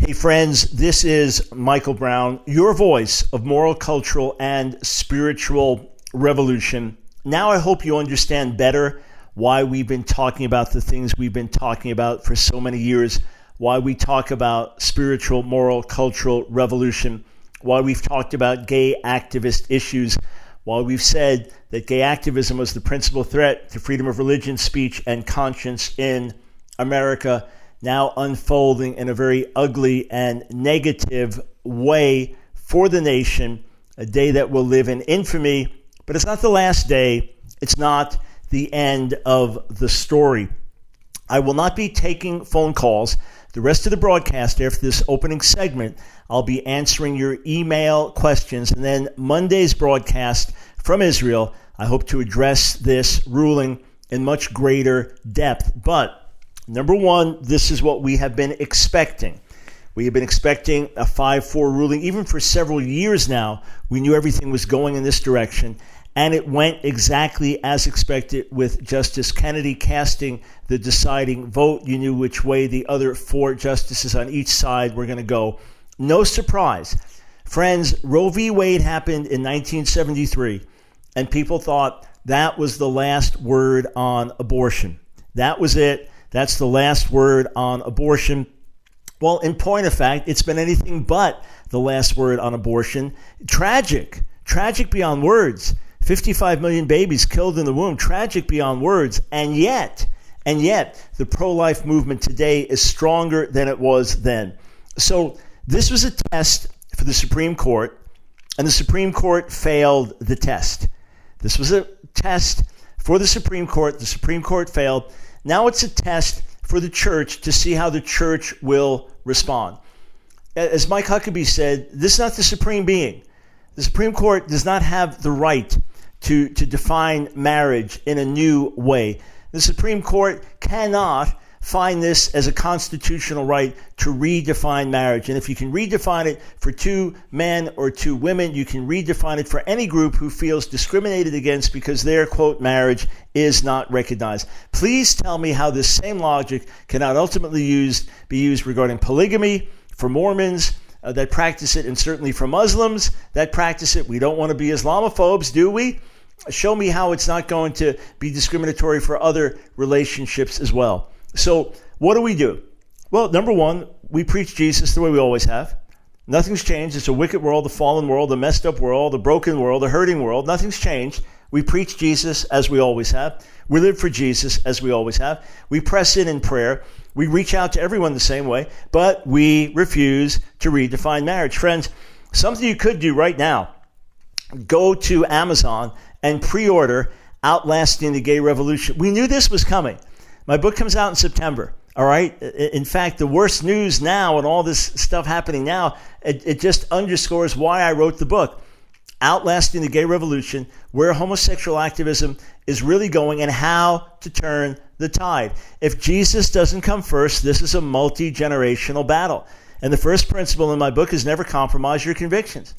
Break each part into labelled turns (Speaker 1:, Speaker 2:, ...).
Speaker 1: Hey friends, this is Michael Brown, your voice of moral, cultural, and spiritual revolution. Now I hope you understand better why we've been talking about the things we've been talking about for so many years, why we talk about spiritual, moral, cultural revolution, why we've talked about gay activist issues, why we've said that gay activism was the principal threat to freedom of religion, speech, and conscience in America, now unfolding in a very ugly and negative way for the nation, a day that will live in infamy. But it's not the last day. It's not the end of the story. I will not be taking phone calls. The rest of the broadcast after this opening segment, I'll be answering your email questions. And then Monday's broadcast from Israel, I hope to address this ruling in much greater depth. But number one, this is what we have been expecting. We have been expecting a 5-4 ruling. Even for several years now, we knew everything was going in this direction. And it went exactly as expected with Justice Kennedy casting the deciding vote. You knew which way the other 4 justices on each side were going to go. No surprise. Friends, Roe v. Wade happened in 1973, and people thought that was the last word on abortion. That was it. That's the last word on abortion. Well, in point of fact, it's been anything but the last word on abortion. Tragic beyond words. 55 million babies killed in the womb. Tragic beyond words. And yet, the pro-life movement today is stronger than it was then. So this was a test for the Supreme Court, and the Supreme Court failed the test. This was a test for the Supreme Court. The Supreme Court failed. Now it's a test for the church to see how the church will respond. As Mike Huckabee said, this is not the supreme being. The Supreme Court does not have the right to define marriage in a new way. The Supreme Court cannot find this as a constitutional right to redefine marriage. And if you can redefine it for 2 men or 2 women, you can redefine it for any group who feels discriminated against because their, quote, marriage is not recognized. Please tell me how this same logic cannot ultimately be used regarding polygamy for Mormons that practice it, and certainly for Muslims that practice it. We don't want to be Islamophobes, do we? Show me how it's not going to be discriminatory for other relationships as well. So what do? Well, number one, we preach Jesus the way we always have. Nothing's changed. It's a wicked world, a fallen world, a messed up world, a broken world, a hurting world. Nothing's changed. We preach Jesus as we always have. We live for Jesus as we always have. We press in prayer. We reach out to everyone the same way, but we refuse to redefine marriage. Friends, something you could do right now, go to Amazon and pre-order Outlasting the Gay Revolution. We knew this was coming. My book comes out in September, all right? In fact, the worst news now and all this stuff happening now, it just underscores why I wrote the book, Outlasting the Gay Revolution, where homosexual activism is really going and how to turn the tide. If Jesus doesn't come first, this is a multi-generational battle. And the first principle in my book is never compromise your convictions.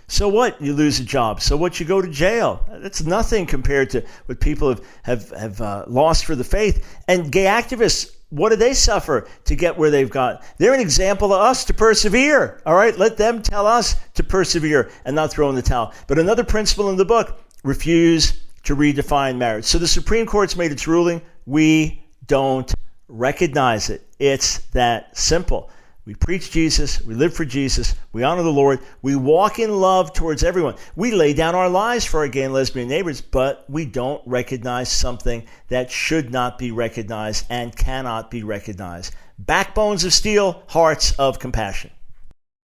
Speaker 1: So what? You lose a job. So what? You go to jail. That's nothing compared to what people have lost for the faith. And gay activists, what do they suffer to get where they've got? They're an example to us to persevere. All right? Let them tell us to persevere and not throw in the towel. But another principle in the book, refuse to redefine marriage. So the Supreme Court's made its ruling. We don't recognize it. It's that simple. We preach Jesus, we live for Jesus, we honor the Lord, we walk in love towards everyone. We lay down our lives for our gay and lesbian neighbors, but we don't recognize something that should not be recognized and cannot be recognized. Backbones of steel, hearts of compassion.